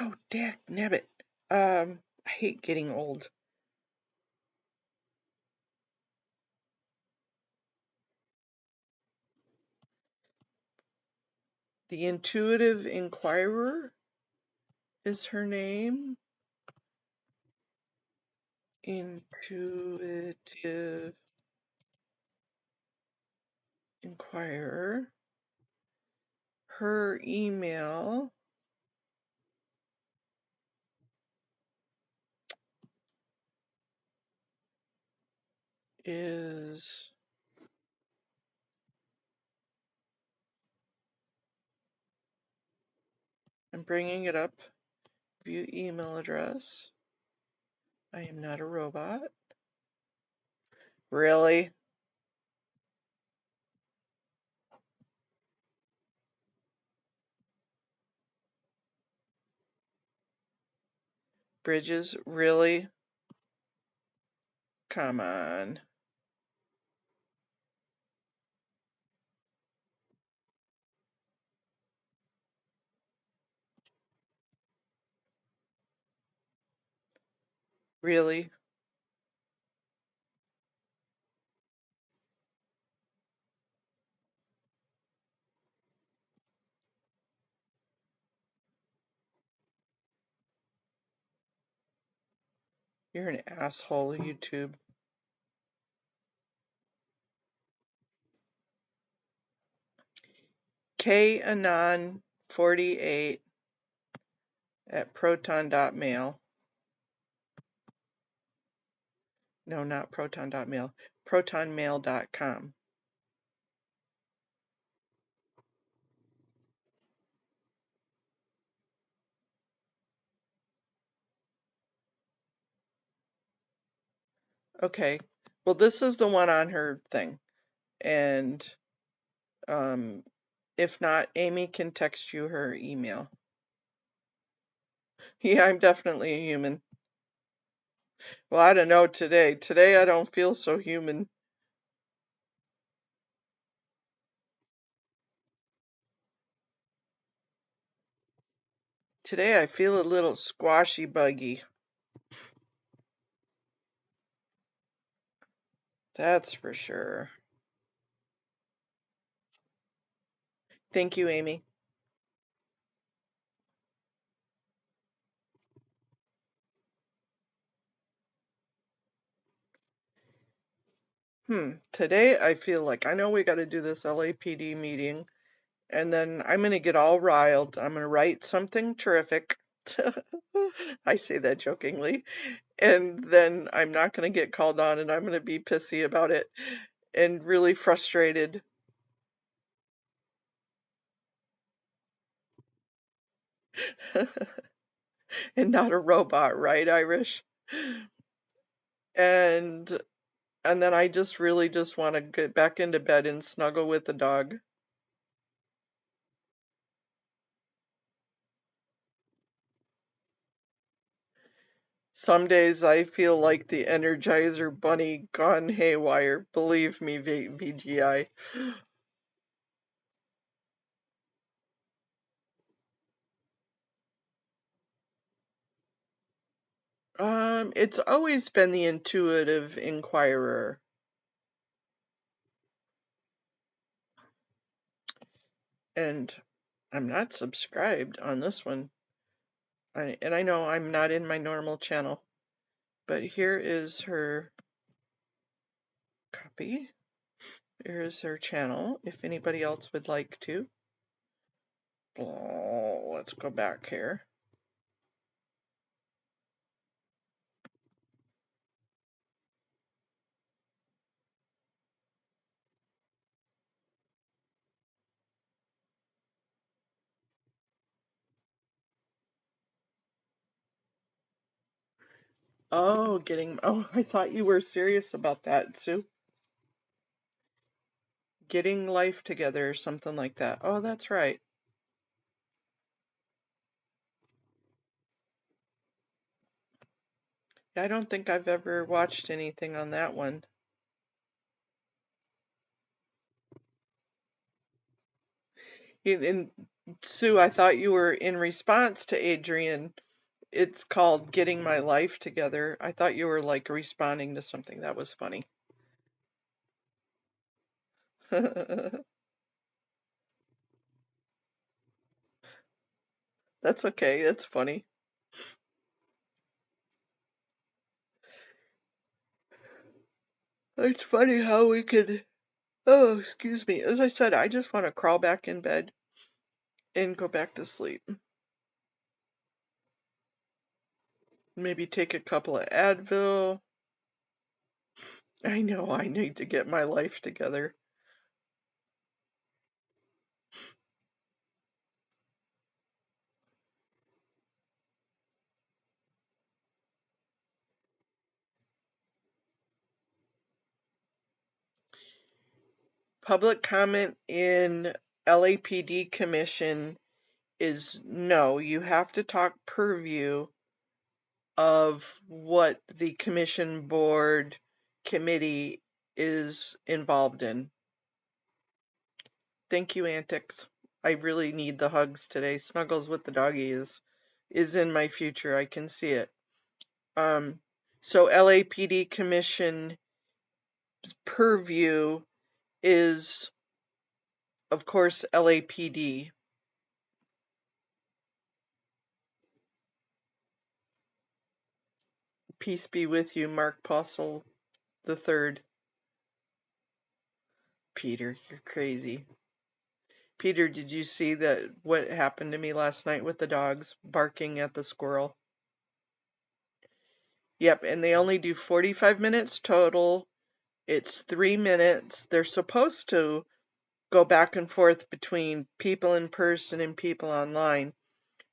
Oh, Dak nabbit. I hate getting old. The Intuitive Inquirer is her name. Intuitive Inquirer. Her email is I'm bringing it up. View email address. I am not a robot. Really? Bridges? Really? Come on. Really? You're an asshole, YouTube. K Anon 48 at proton.mail. No, not proton.mail. protonmail.com. Okay. Well, this is the one on her thing. And if not, Amy can text you her email. Yeah, I'm definitely a human. Well, I don't know today. Today I don't feel so human. Today I feel a little squashy buggy. That's for sure. Thank you, Amy. Today I feel like I know we got to do this LAPD meeting, and then I'm going to get all riled. I'm going to write something terrific. I say that jokingly. And then I'm not going to get called on, and I'm going to be pissy about it and really frustrated. And not a robot, right, Irish? And then I just really just want to get back into bed and snuggle with the dog. Some days I feel like the Energizer Bunny gone haywire. Believe me, VGI. It's always been the intuitive inquirer. And I'm not subscribed on this one. And I know I'm not in my normal channel. But here is her copy. Here's her channel, if anybody else would like to. Oh, let's go back here. Oh, I thought you were serious about that, Sue. Getting life together or something like that. Oh, that's right. I don't think I've ever watched anything on that one. And Sue, I thought you were in response to Adrian. It's called Getting My Life Together. I thought you were like responding to something. That was funny. That's okay. That's funny. It's funny how we could. Oh, excuse me. As I said, I just want to crawl back in bed and go back to sleep. Maybe take a couple of Advil. I know I need to get my life together. Public comment in LAPD commission is no. You have to talk purview of what the commission board committee is involved in. Thank you, Antics. I really need the hugs today. Snuggles with the doggy is in my future. I can see it. So LAPD commission purview is, of course, LAPD. Peace be with you, Mark Postle III. Peter, you're crazy. Peter, did you see that what happened to me last night with the dogs barking at the squirrel? Yep, and they only do 45 minutes total. It's 3 minutes. They're supposed to go back and forth between people in person and people online,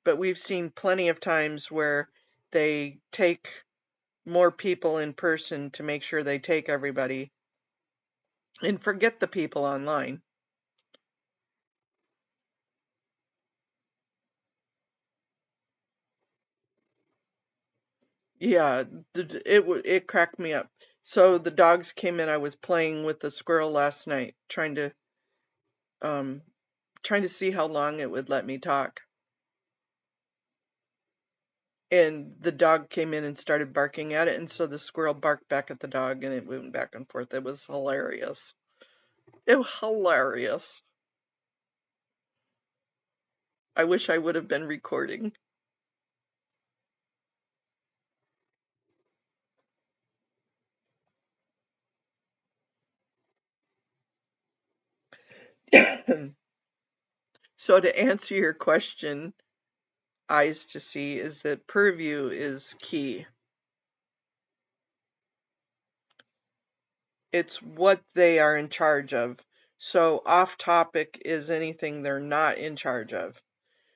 but we've seen plenty of times where they take more people in person to make sure they take everybody and forget the people online. Yeah, it cracked me up. So the dogs came in. I was playing with the squirrel last night, um trying to see how long it would let me talk. And the dog came in and started barking at it, and so the squirrel barked back at the dog, and it went back and forth. It was hilarious. It was hilarious. I wish I would have been recording. So to answer your question, eyes to see, is that purview is key. It's what they are in charge of. So off topic is anything they're not in charge of.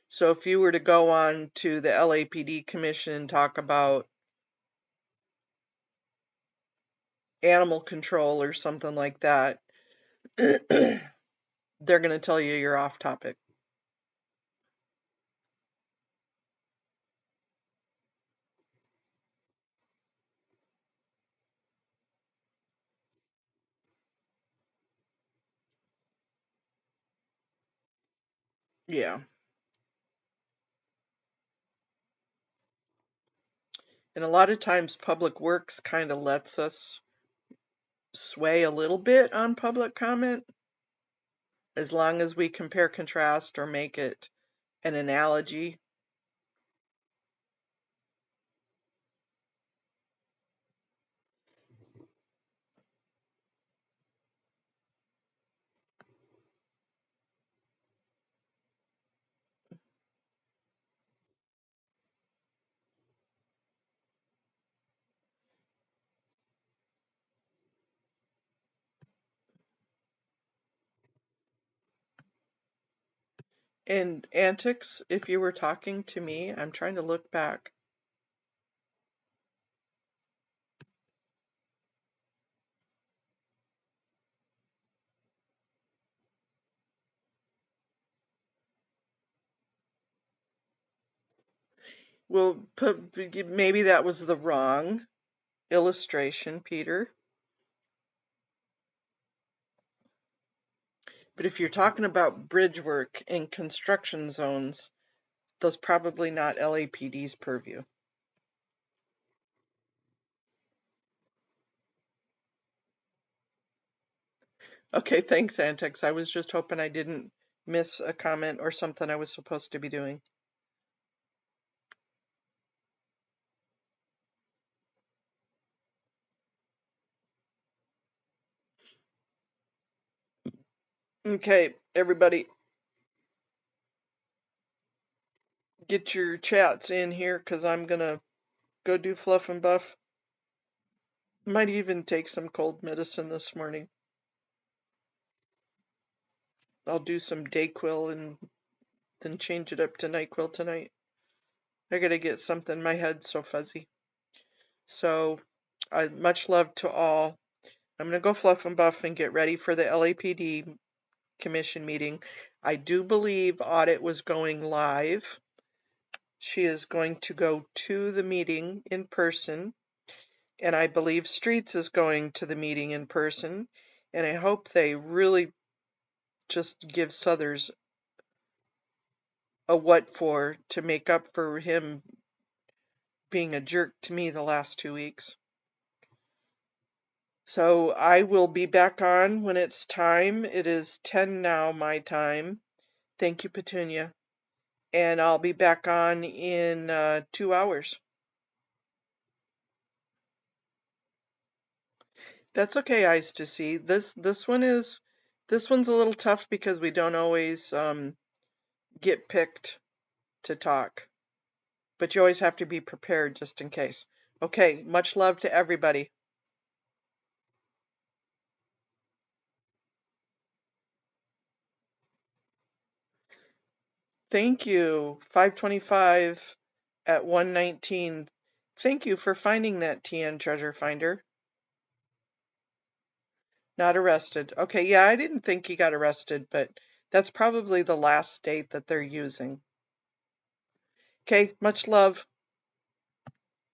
So if you were to go on to the LAPD commission and talk about animal control or something like that, they're going to tell you you're off topic. Yeah. And a lot of times Public Works kind of lets us sway a little bit on public comment, as long as we compare contrast or make it an analogy. And Antics, if you were talking to me, I'm trying to look back. Well, maybe that was the wrong illustration, Peter. But if you're talking about bridge work in construction zones, those probably not LAPD's purview. Okay, thanks, Antics. I was just hoping I didn't miss a comment or something I was supposed to be doing. Okay, everybody, get your chats in here because I'm gonna go do fluff and buff. Might even take some cold medicine this morning. I'll do some Dayquil and then change it up to NyQuil tonight. I gotta get something. My head's so fuzzy. So, much love to all. I'm gonna go fluff and buff and get ready for the LAPD commission meeting. I do believe Audit was going live. She is going to go to the meeting in person, and I believe Streets is going to the meeting in person, and I hope they really just give Southers a what for to make up for him being a jerk to me the last 2 weeks. So I will be back on when it's time. It is 10 now, my time. Thank you, Petunia. And I'll be back on in 2 hours. That's okay, Eyes to See. This one is This one's a little tough because we don't always get picked to talk, but you always have to be prepared just in case. Okay, much love to everybody. Thank you, 525 at 119. Thank you for finding that TN Treasure Finder. Not arrested. Okay, yeah, I didn't think he got arrested, but that's probably the last date that they're using. Okay, much love.